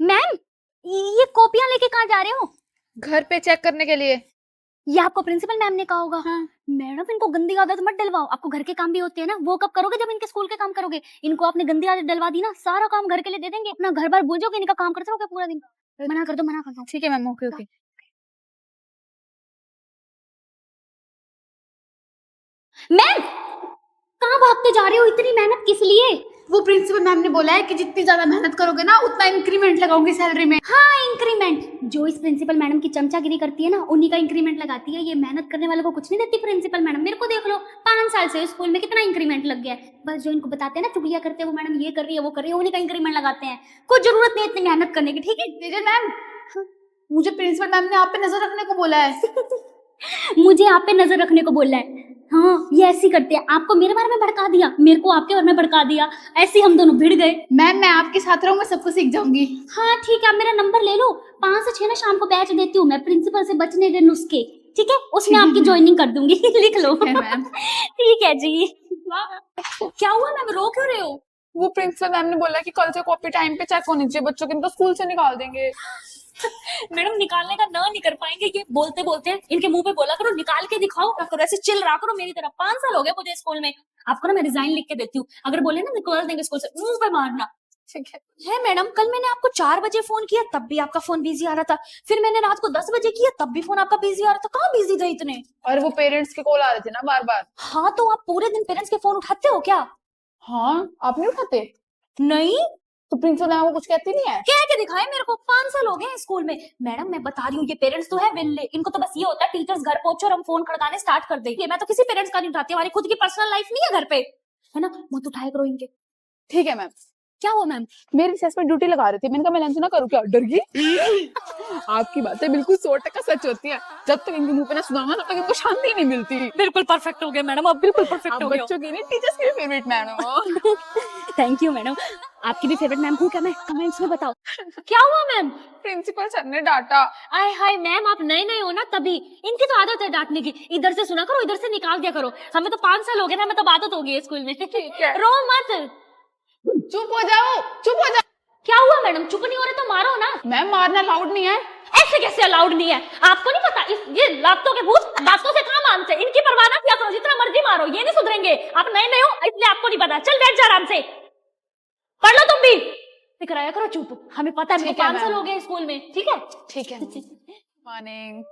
Ma'am, ये कॉपियां लेके कहाँ जा रहे हो? घर पे चेक करने के लिए। ये आपको प्रिंसिपल मैम ने कहा होगा। हाँ। मैडम, इनको गंदी आदत मत डलवाओ। आपको घर के काम भी होते हैं ना, वो कब करोगे? जब इनके स्कूल के काम करोगे। इनको आपने गंदी आदत डलवा दी ना, सारा काम घर के लिए दे देंगे, अपना घर बार भूल जाओगे, इनका काम करते रहोगे पूरा दिन। मना कर दो। ठीक है मैम, ओके ओके। मैम, कहाँ भागते जा रहे हो? इतनी मेहनत किस लिए? वो प्रिंसिपल मैम ने बोला है कि जितनी ज्यादा मेहनत करोगे ना उतना इंक्रीमेंट लगाऊंगी सैलरी में। हाँ, इंक्रीमेंट। जो इस प्रिंसिपल मैडम की चमचागिरी करती है ना, उन्हीं का इंक्रीमेंट लगाती है। ये मेहनत करने वालों को कुछ नहीं देती प्रिंसिपल मैडम। मेरे को देख लो, 5 साल से स्कूल में कितना इंक्रीमेंट लग गया है। बस जो इनको बताते हैं ना, चुगलियां करते हैं, वो मैडम ये कर रही है, वो कर रही है, उन्हीं का इंक्रीमेंट लगाते हैं। कोई जरूरत नहीं इतनी मेहनत करने की, ठीक है? तेजल मैम, मुझे प्रिंसिपल मैम ने आप पे नजर रखने को बोला है। मुझे आप पे नजर रखने को बोला है। हाँ, ये ऐसी करते हैं। आपको मेरे बारे में भड़का दिया, मेरे को आपके बारे में भड़का दिया, ऐसे हम दोनों भिड़ गए। मैम, मैं आपके साथ रहूँ, मैं सबको सीख जाऊंगी। हाँ ठीक है, आप मेरा नंबर ले लो। 5 से 6 ना शाम को बैच देती हूँ मैं, प्रिंसिपल से बचने के नुस्खे। ठीक है, उसमें आपकी ज्वाइनिंग कर दूंगी। लिख लो मैम। ठीक है जी। क्या हुआ मैम, रो क्यों रहे हो? वो प्रिंसिपल मैम ने बोला कि कल से कॉपी टाइम पे चेक होनी चाहिए बच्चों की, इनको स्कूल से निकाल देंगे। मैडम, निकालने का ना नहीं कर पाएंगे। ये बोलते बोलते इनके मुंह पे बोला करो, निकाल के दिखाओ करो, ऐसे चिल रहा करो मेरी तरफ। 5 साल हो गए मुझे स्कूल में। आपको ना मैं रिजाइन लिख के देती हूँ, अगर बोले ना निकाल देंगे स्कूल से, मुंह पे मारना। ठीक है मैडम, कल मैंने आपको 4 बजे फोन किया, तब भी आपका फोन बिजी आ रहा था। फिर मैंने रात को 10 बजे किया, तब भी फोन आपका बिजी आ रहा था। कहाँ बिजी थे इतने? और वो पेरेंट्स के कॉल आ रहे थे ना बार बार। हाँ, तो आप पूरे दिन पेरेंट्स के फोन उठाते हो क्या? हाँ, आप नहीं उठाते? नहीं। तो प्रिंसिपल मैम को कुछ कहती नहीं है? कह के दिखाए मेरे को, 5 साल हो गए स्कूल में। मैडम मैं बता रही हूँ, ये पेरेंट्स तो है विल्ले, इनको तो बस ये होता है टीचर्स घर पहुंचे और हम फोन खड़काने स्टार्ट कर देंगे। मैं तो किसी पेरेंट्स का नहीं उठाती, हमारी खुद की पर्सनल लाइफ नहीं है घर पे, है ना? मत उठाया करो इनके। ठीक है मैम। क्या हुआ मैम? मेरी रिसेस पे ड्यूटी लगा रही थी, मैंने कहा मैं लंच ना करूँ क्या? डर गई। आपकी बातें बिल्कुल 100% सच होती है। जब तक इनके मुंह पे ना सुनाऊंगा तब तक इनको शांति नहीं मिलती। बिल्कुल परफेक्ट हो गए मैडम, आप बिल्कुल परफेक्ट हो गए। बच्चों की नहीं, टीचर्स की फेवरेट मैम हो। Thank you madam. आपकी भी फेवरेट मैम हूँ क्या मैं? कमेंट्स में बताओ। क्या हुआ मैम? प्रिंसिपल सर ने डांटा। आय हाय मैम, आप नए नए हो ना, तभी इनकी तो आदत है डांटने की। इधर से सुना करो, इधर से निकाल दिया करो। हमें तो 5 साल हो गए ना, हमें तो आदत हो गई है स्कूल में। ठीक है। रो मत। चुप हो जाओ, चुप हो जाओ। क्या हुआ मैडम? चुप नहीं हो रहे तो मारो ना। मैम, मारना अलाउड नहीं है। ऐसे कैसे अलाउड नहीं है? आपको नहीं पता? ये लातों के भूत बातों से कहाँ मानते? इनकी परवाह ना किया करो, जितना मर्जी मारो, ये नहीं सुधरेंगे। आप नए नए हो इसलिए आपको नहीं पता। चल बैठ जा आराम से, पढ़ लो तुम भी। कराया करो चुप, हमें पता है। 5 साल हो गए स्कूल में। ठीक है ठीक है। मॉर्निंग।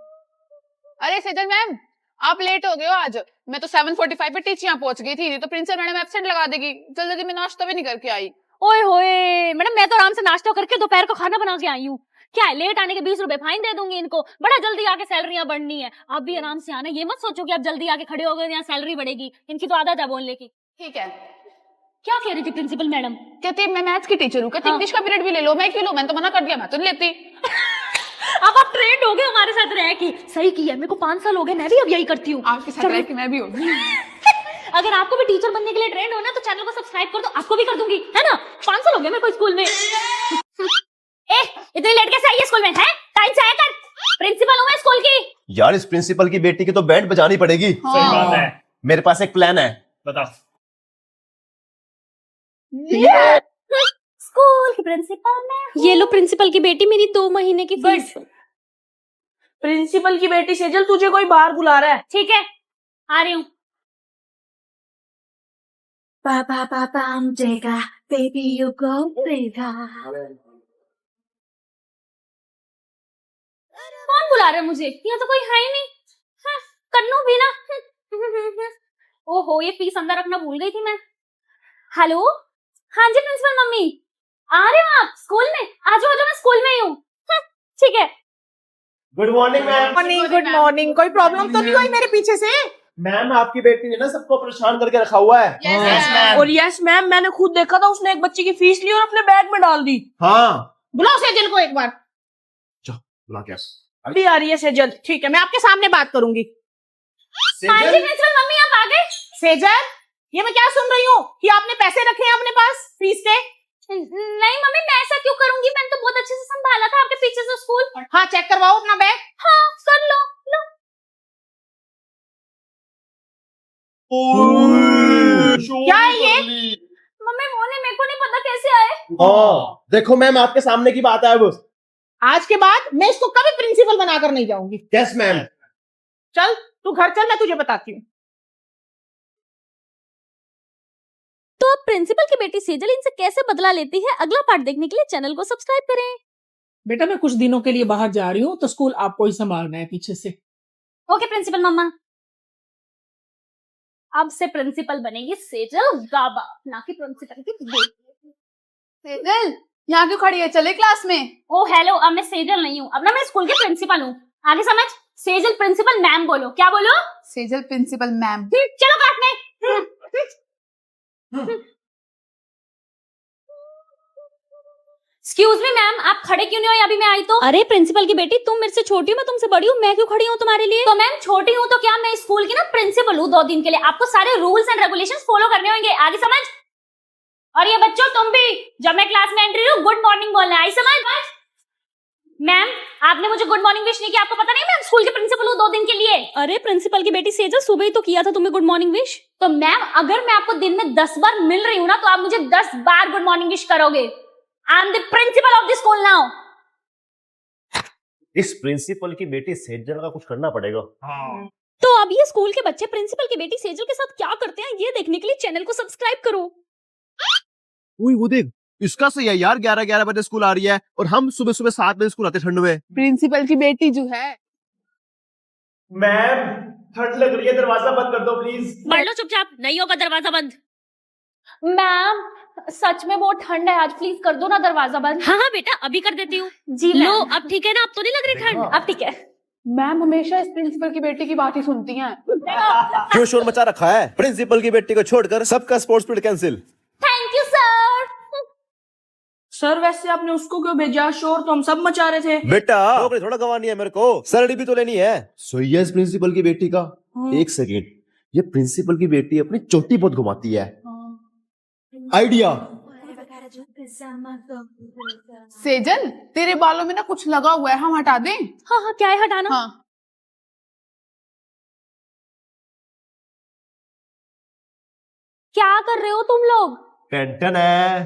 अरे सेजल मैम, आप लेट हो गए हो आज। मैं तो 7:45 पे टीचिंग पहुंच गई थी, नहीं तो प्रिंसिपल मैडम एब्सेंट लगा देगी। जल्दी मैं नाश्ता भी नहीं करके आई। ओए होए मैडम, मैं तो आराम से नाश्ता करके दोपहर का खाना बना के आई हूँ। क्या है, लेट आने के 20 रुपए फाइन दे दूंगी इनको। बड़ा जल्दी आके सैलरियां बढ़नी है। आप भी आराम से आना, ये मत सोचो कि आप जल्दी आके खड़े हो गए यहाँ सैलरी बढ़ेगी। इनकी तो आदत है बोलने की। ठीक है। क्या कह रही थी प्रिंसिपल मैडम? कहती मैं मैथ्स की टीचर हूँ, कहती इंग्लिश का पीरियड भी ले लो। मैं क्यों लूं? मैंने तो मना कर दिया, मैं तो नहीं लेती। अब आप ट्रेंड हो गए हमारे साथ रह की। सही की है, मेरे को 5 साल हो गए, मैं भी अब यही करती हूँ। आपके साथ रह के मैं भी होगी। अगर आपको भी टीचर बनने के लिए ट्रेंड हो ना, तो चैनल को सब्सक्राइब कर दो, आपको भी कर दूंगी, है ना? 5 साल हो गए मेरे को स्कूल में। ए, इतनी लेट कैसे आई है स्कूल में? है टाइम से आया कर। प्रिंसिपल हूँ मैं स्कूल की। यार, इस प्रिंसिपल की बेटी की तो बैंड बजानी पड़ेगी। सही बात है। मेरे पास एक प्लान है। बताओ। स्कूल की प्रिंसिपल मैं। ये लो प्रिंसिपल की बेटी, मेरी 2 महीने की फीस। प्रिंसिपल की बेटी सेजल, तुझे कोई बाहर बुला रहा है। ठीक है, आ रही हूँ। पापा पापा देगा बेबी यू गो देगा। कौन बुला रहा है मुझे? यहाँ तो कोई है ही नहीं। हाँ, कन्नू भी ना। ओहो, ये फीस अंदर रखना भूल गई थी मैं। हेलो, हाँ जी प्रिंसिपल मम्मी, आ रहे हो आप स्कूल में? आ जाओ, मैं स्कूल में ही हूँ। ठीक है। Good morning ma'am. Morning, good morning. कोई प्रॉब्लम तो नहीं हुई मेरे पीछे से? मैम, आपकी बेटी ने ना सबको परेशान करके रखा हुआ है। Yes ma'am. और यस मैम, मैंने खुद देखा था, उसने एक बच्चे की फीस ली और अपने बैग में डाल दी। हाँ, बुलाओ सेजल को एक बार। बुला के। अभी आ रही है सेजल। ठीक है, मैं आपके सामने बात करूंगी। हाँ जी प्रिंसिपल मम्मी, आप आ गए? सेजल, ये मैं क्या सुन रही हूँ कि आपने पैसे रखे हैं अपने पास फीस के? नहीं मम्मी, मैं ऐसा क्यों करूंगी? मैंने तो बहुत अच्छे से संभाला था आपके पीछे से स्कूल। हाँ, चेक करवाओ अपना बैग। हाँ, कर लो। क्या है ये? मम्मी बोले मेरे को नहीं पता कैसे आए। देखो मैम, आपके सामने की बात है अब। आज के बाद मैं इसको कभी प्रिंसिपल बनाकर नहीं जाऊंगी। Yes ma'am. चल तू घर चल, मैं तुझे बताती हूँ। तो अब प्रिंसिपल की बेटी सेजल इनसे कैसे बदला लेती है, अगला पार्ट देखने के लिए चैनल को सब्सक्राइब करें। बेटा मैं कुछ दिनों के लिए बाहर जा रही हूँ, तो स्कूल आपको ही संभालना है पीछे से। ओके प्रिंसिपल मम्मा। अब से प्रिंसिपल बनेगी सेजल गाबा, ना कि प्रिंसिपल की बेटी। सेजल यहाँ क्यों खड़ी है, चले क्लास में। ओ हेलो, अब मैं सेजल नहीं हूँ, अब ना मैं स्कूल के प्रिंसिपल हूँ, आगे समझ। सेजल प्रिंसिपल मैम बोलो। क्या बोलो? Sejal principal ma'am. चलो काटने। एक्सक्यूज मी मैम, आप खड़े क्यों नहीं हो? अभी मैं आई तो। अरे प्रिंसिपल की बेटी, तुम मेरे से छोटी हो, मैं तुमसे बड़ी हूँ, मैं क्यों खड़ी हूँ तुम्हारे लिए? तो मैम छोटी हूँ तो क्या, मैं स्कूल की ना प्रिंसिपल हूँ 2 दिन के लिए, आपको सारे रूल्स एंड रेगुलेशंस फॉलो करने होंगे, आगे समझ। और ये बच्चों तुम भी, जब मैं क्लास में एंट्री लूं गुड मॉर्निंग बोलना है, आई समझ। मैम आपने मुझे गुड मॉर्निंग विश नहीं किया, आपको पता नहीं मैं स्कूल के प्रिंसिपल हूँ 2 दिन के लिए। अरे प्रिंसिपल की बेटी सेजल, सुबह ही तो किया था तुम्हें गुड मॉर्निंग विश। तो मैम अगर मैं आपको दिन में 10 बार मिल रही हूँ ना, तो आप मुझे 10 बार गुड मॉर्निंग विश करोगे। I am the principle of the school now. इस प्रिंसिपल की बेटी सेजल का कुछ करना पड़ेगा। तो अब ये स्कूल के बच्चे प्रिंसिपल की बेटी सेजल के साथ क्या करते हैं, ये देखने के लिए चैनल को सब्सक्राइब करो। वो देख, इसका सही है यार, 11-11 बजे स्कूल आ रही है और हम सुबह सुबह 7 बजे स्कूल आते ठंड में। प्रिंसिपल की बेटी जो है। मैम ठंड लग रही है, दरवाजा बंद कर दो प्लीज। पढ़ लो चुपचाप, नहीं होगा दरवाजा बंद। मैम सच में बहुत ठंड है आज, प्लीज कर दो ना दरवाजा बंद। हाँ हाँ बेटा अभी कर देती हूँ जी। लो अब ठीक है ना, अब तो नहीं लग रही ठंड? अब ठीक है। मैम हमेशा इस प्रिंसिपल की बेटी की बात ही सुनती हैं। क्यों शोर मचा रखा है? प्रिंसिपल की बेटी को छोड़कर सबका sports period cancel. Thank you sir. Sir वैसे आपने उसको क्यों भेजा? शोर तो हम सब मचा रहे थे। बेटा नौकरी थोड़ा गंवानी है मेरे को, सैलरी भी तो लेनी है। सही है इस प्रिंसिपल की बेटी का। एक सेकेंड, ये प्रिंसिपल की बेटी अपनी चोटी बहुत घुमाती है। आइडिया। सेजल तेरे बालों में ना कुछ लगा हुआ है, हम हटा दें? हाँ हाँ क्या है हटाना? हाँ। क्या कर रहे हो तुम लोग? टेंशन है,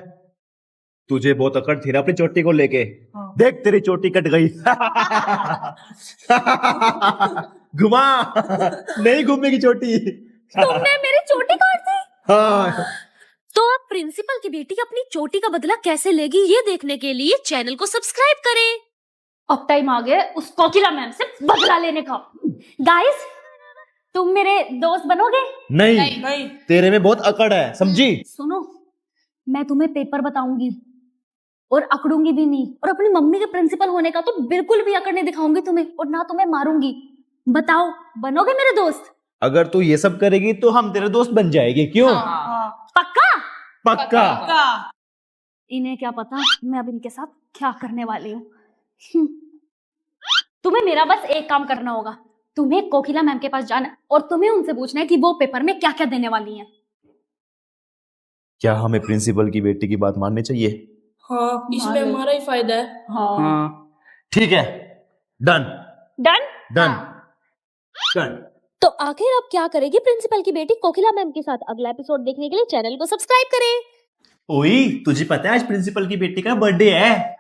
तुझे बहुत अकड़ थी ना अपनी चोटी को लेके। देख तेरी चोटी कट गई। घुमा, नहीं घूमेगी चोटी। तुमने मेरी चोटी काट दी? हाँ। तो अब प्रिंसिपल की बेटी अपनी चोटी का बदला कैसे लेगी, ये देखने के लिए चैनल को सब्सक्राइब करें। अब टाइम आ गया उस कोकिला मैम से बदला लेने का। गाइस तुम मेरे दोस्त बनोगे? नहीं, तेरे में बहुत अकड़ है, समझी? सुनो, मैं तुम्हें पेपर बताऊंगी और अकड़ूंगी भी नहीं, और अपनी मम्मी के प्रिंसिपल होने का तो बिल्कुल भी अकड़ नहीं दिखाऊंगी तुम्हें, और ना तुम्हें मारूंगी। बताओ बनोगे मेरे दोस्त? अगर तू ये सब करेगी तो हम तेरे दोस्त बन जाएंगे। क्यों? पक्का? पक्का। इन्हें क्या पता मैं अब इनके साथ क्या करने वाली हूँ। तुम्हें मेरा बस एक काम करना होगा, तुम्हें कोकिला मैम के पास जाना और तुम्हें उनसे पूछना है कि वो पेपर में क्या क्या देने वाली हैं। क्या हमें प्रिंसिपल की बेटी की बात माननी चाहिए? हाँ, इसमें हमारा ही फायदा है। हाँ। ठीक है, डन डन? Done done. तो आखिर अब क्या करेगी प्रिंसिपल की बेटी कोकिला मैम के साथ, अगला एपिसोड देखने के लिए चैनल को सब्सक्राइब करें। ओई तुझे पता है आज प्रिंसिपल की बेटी का बर्थडे है?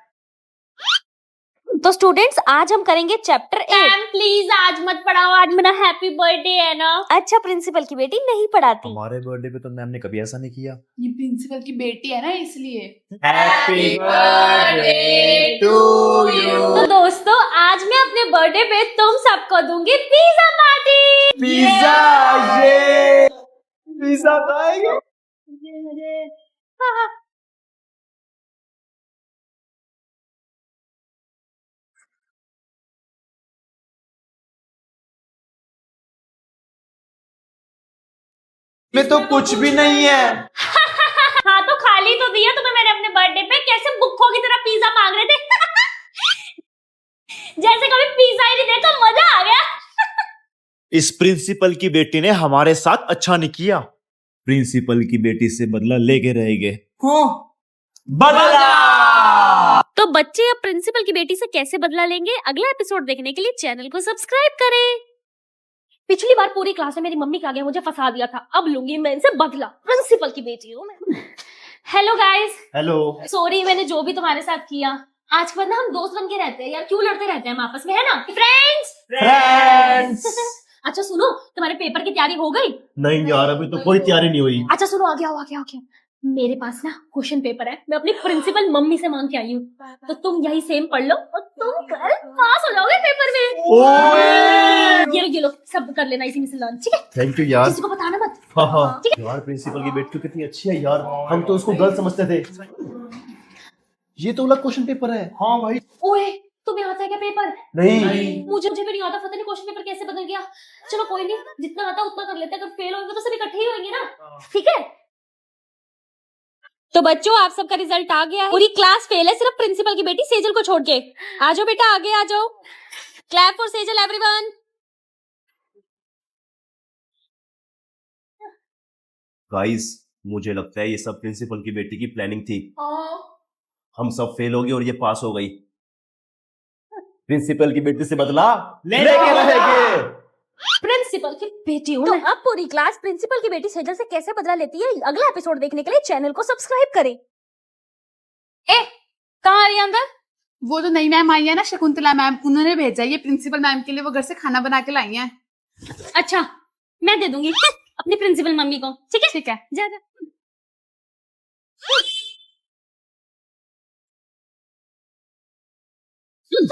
तो स्टूडेंट्स आज हम करेंगे चैप्टर 8। मैम प्लीज आज मत पढ़ाओ, आज मेरा हैप्पी बर्थडे है ना। अच्छा प्रिंसिपल की बेटी नहीं पढ़ाती। हमारे बर्थडे पे तो मैम ने कभी ऐसा नहीं किया। ये प्रिंसिपल की बेटी है ना, इसलिए। Happy birthday to you. तो दोस्तों आज मैं अपने बर्थडे पे तुम सबको दूंगी पिज्जा पार्टी। पिज्जा, ये पिज्जा खाएंगे। में तो कुछ भी नहीं है। हाँ तो खाली तो दिया तुम्हें मैंने अपने बर्थडे पे, कैसे बुक्कों की तरह पिज्जा मांग रहे थे। जैसे कभी पिज्जा ही नहीं देखा, मजा आ गया। इस प्रिंसिपल की बेटी ने हमारे साथ अच्छा नहीं किया, प्रिंसिपल की बेटी से बदला लेके रहेंगे। हाँ। बदला। तो बच्चे अब प्रिंसिपल की बेटी से कैसे बदला लेंगे, अगला एपिसोड देखने के लिए चैनल को सब्सक्राइब करें। पिछली बार पूरी क्लास में मेरी मम्मी के आगे मुझे फंसा दिया था, अब लूंगी मैं इनसे बदला। प्रिंसिपल की बेटी हूँ मैं। Hello guys, hello. सॉरी मैंने जो भी तुम्हारे साथ किया। आज के बाद ना हम दोस्त बन के रहते हैं यार, क्यों लड़ते रहते हैं हम आपस में, है ना फ्रेंड्स? फ्रेंड्स। अच्छा सुनो, तुम्हारे पेपर की तैयारी हो गई? नहीं यार, अभी तो कोई तैयारी नहीं हुई। अच्छा सुनो, आ गया। मेरे पास ना क्वेश्चन पेपर है, मैं अपनी प्रिंसिपल मम्मी से मांग के आई हूँ, तो तुम यही सेम पढ़ लो और तुम कल पास हो जाओगे पेपर में। ओए! ये लो सब कर लेना इसी में से लर्न, ठीक है? थैंक यू यार। किसी को बताना मत। हाँ यार, प्रिंसिपल की बेटी तो कितनी अच्छी है यार, हम तो उसको गलत समझते थे। ये तो अलग क्वेश्चन पेपर है। हाँ भाई। ओए, तुम्हें आता है क्या पेपर? नहीं। मुझे भी नहीं आता, पता नहीं क्वेश्चन पेपर कैसे बदल गया। चलो कोई नहीं, जितना आता उतना कर लेते हैं, अगर फेल होंगे तो सब इकट्ठे ही होंगे ना, ठीक है? तो बच्चों, आप सबका रिजल्ट आ गया है। पूरी क्लास फेल है, सिर्फ प्रिंसिपल की बेटी सेजल को छोड़ के। आ जाओ बेटा, आगे आ जाओ। Clap for Sejal everyone. Guys, मुझे लगता है ये सब प्रिंसिपल की बेटी की प्लानिंग थी। हम सब फेल हो गए और ये पास हो गई। प्रिंसिपल की बेटी से बदला लेके रहेंगे। प्रिंसिपल की बेटी हूँ तो मैं। अब पूरी क्लास प्रिंसिपल की बेटी सेजल से कैसे बदला लेती है, अगला एपिसोड देखने के लिए चैनल को सब्सक्राइब करें। कहाँ आ रही है अंदर? वो जो नई मैम आई है ना, शकुंतला मैम, उन्होंने भेजा है ये प्रिंसिपल मैम के लिए, वो घर से खाना बना के लाई है। अच्छा, मैं दे दूंगी अपनी प्रिंसिपल मम्मी को, ठीक है? ठीक है। जा। सुन,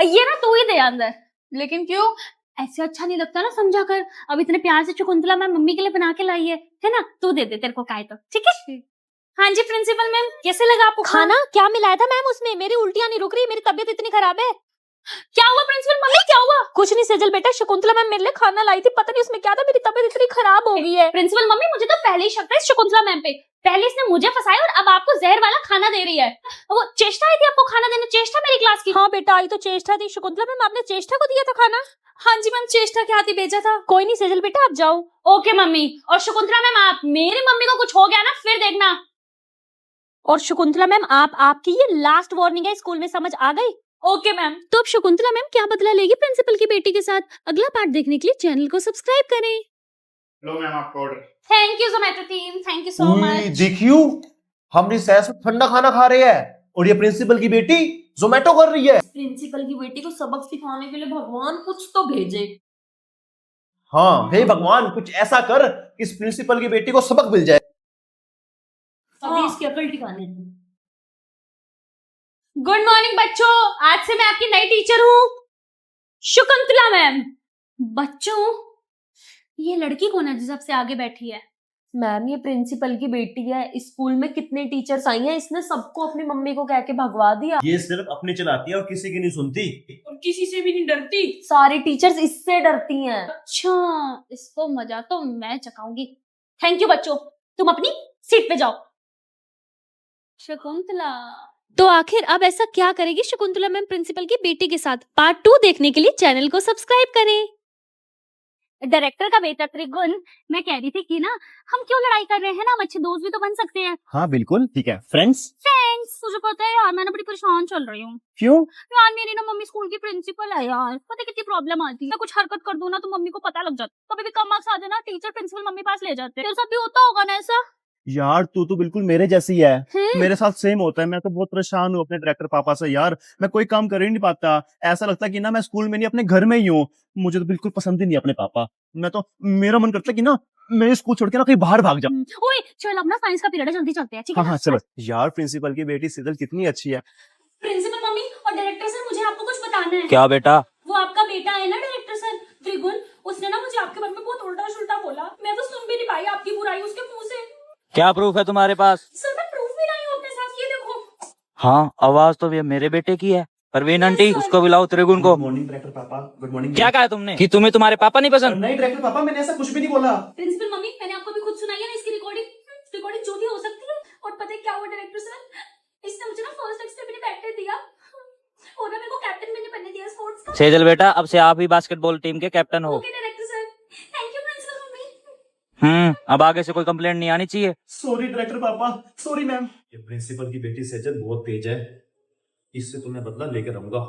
ये ना तू ही दे अंदर। लेकिन क्यों? ऐसे अच्छा नहीं लगता ना समझा कर। अब इतने प्यार से शकुंतला मैम मम्मी के लिए बना के लाई है ना? तू दे तेरे को काय तो, ठीक है? हाँ जी प्रिंसिपल मैम, कैसे लगा आपको खाना क्या मिलाया था मैम उसमें? मेरी उल्टियां नहीं रुक रही, मेरी तबीयत इतनी खराब है। क्या हुआ प्रिंसिपल मम्मी, क्या हुआ? कुछ नहीं सेजल बेटा, शकुंतला मैम मेरे लिए खाना लाई थी, पता नहीं उसमें क्या था, मेरी तबीयत इतनी खराब हो गई है। प्रिंसिपल मम्मी, मुझे तो पहले ही शक था इस शकुंतला मैम पे। पहले इसने मुझे फंसाया और अब आपको जहर वाला खाना दे रही है। वो चेष्टा आई थी आपको खाना देने, चेष्टा मेरी क्लास की। हाँ बेटा, आई तो चेष्टा थी। शकुंतला मैम, आपने चेष्टा को दिया था खाना? हाँ जी मैम, चेष्टा के हाथ ही भेजा था। कोई नहीं सेजल बेटा, आप जाओ। Okay mummy. और शकुंतला मैम, आप मेरी मम्मी को कुछ हो गया ना फिर देखना। और शकुंतला मैम, आपकी ये लास्ट वार्निंग है, स्कूल में समझ आ गई? Okay ma'am. तो अब शकुंतला मैम क्या बदला लेगी प्रिंसिपल की बेटी के साथ, अगला पार्ट देखने के लिए चैनल को सब्सक्राइब करें। लो मैम, आपका order. Thank you Zomato team, thank you so much. देखियो, हम रिसेस में ठंडा खाना खा रहे हैं और ये प्रिंसिपल की बेटी जोमेटो कर रही है। प्रिंसिपल की बेटी को सबक सिखाने के लिए भगवान कुछ तो भेजे। हाँ, हे भगवान, कुछ ऐसा कर कि इस प्रिंसिपल की बेटी को सबक मिल जाए। अभी इसकी अकल ठिकाने दो। गुड मॉर्निंग बच्चों, आज से मैं आपकी नई टीचर हूँ, शकुंतला मैम। बच्चों, ये लड़की कौन है जो सबसे आगे बैठी है? मैम, ये प्रिंसिपल की बेटी है। स्कूल में कितने टीचर्स आई हैं, इसने सबको अपनी मम्मी को कह के भगवा दिया। ये सिर्फ अपनी चलाती है और किसी की नहीं सुनती। और किसी से भी नहीं डरती। सारी टीचर्स इससे डरती हैं। अच्छा, इसको मजा तो मैं चखाऊंगी। थैंक यू बच्चों, तुम अपनी सीट पे जाओ। शकुंतला, तो आखिर अब ऐसा क्या करेगी शकुंतला मैम प्रिंसिपल की बेटी के साथ, पार्ट 2 देखने के लिए चैनल को सब्सक्राइब करें। डायरेक्टर का बेटा त्रिगुण, मैं कह रही थी कि ना हम क्यों लड़ाई कर रहे हैं ना, हम अच्छे दोस्त भी तो बन सकते हैं। हाँ बिल्कुल, ठीक है। फ्रेंड्स। फ्रेंड्स, तुझे पता है यार, मैं ना बड़ी परेशान चल रही हूँ। क्यों? यार मेरी ना मम्मी स्कूल की प्रिंसिपल है यार, पता है कितनी प्रॉब्लम आती है। मैं कुछ हरकत कर दूं ना तो मम्मी को पता लग जाता, कभी भी कम मार्क्स आ जाए ना, टीचर प्रिंसिपल मम्मी पास ले जाते हैं। तेरे साथ भी होता होगा ना ऐसा? यार तू तो बिल्कुल मेरे जैसी है। मेरे साथ सेम होता है। मैं तो बहुत परेशान हूँ अपने डायरेक्टर पापा से यार। मैं कोई काम कर ही नहीं पाता। ऐसा लगता है कि ना मैं स्कूल में नहीं अपने घर में ही हूँ। मुझे तो बिल्कुल पसंद ही नहीं अपने पापा। मैं तो, मेरा मन करता है कि ना मैं स्कूल छोड़ के ना कहीं बाहर भाग जाऊं। ओए चल, अब ना साइंस का पीरियड है, जल्दी चलते हैं, ठीक है? हाँ चलो। यार प्रिंसिपल की बेटी सेजल कितनी अच्छी है। प्रिंसिपल मम्मी और डायरेक्टर सर, मुझे आपको कुछ बताना है। क्या बेटा? वो आपका बेटा है ना डायरेक्टर सर, त्रिगुण, उसने ना मुझे आपके बारे में बहुत उल्टा सुल्टा बोला। मैं तो सुन भी नहीं पाई आपकी बुराई उसके मुंह से। क्या प्रूफ है तुम्हारे पास? सर मैं प्रूफ भी लाई हूं अपने साथ, ये देखो। हाँ, आवाज तो ये मेरे बेटे की है। परवीन आंटी, उसको बुलाओ त्रिगुण को। गुड मॉर्निंग डायरेक्टर पापा। Good morning. क्या कहा तुमने कि तुम्हें तुम्हारे पापा नहीं पसंद? नहीं डायरेक्टर पापा, मैंने ऐसा कुछ भी नहीं बोला। प्रिंसिपल मम्मी, मैंने आपको भी खुद सुनाई है ना इसकी रिकॉर्डिंग झूठी हो सकती है। और पता है क्या हुआ डायरेक्टर सर, इसने मुझे ना फर्स्ट एक्सपेक्ट में बैठने दिया और ना मेरे को कैप्टन भी नहीं बनने दिया स्पोर्ट्स का। सेजल बेटा, अब से आप ही बास्केटबॉल टीम के कैप्टन हो। Okay director sir, thank you principal मम्मी। अब आगे से कोई कंप्लेंट नहीं आनी चाहिए। सॉरी डायरेक्टर पापा, सॉरी मैम। ये प्रिंसिपल की बेटी सेजल बहुत तेज है, इससे तो मैं बदला लेकर रहूंगा।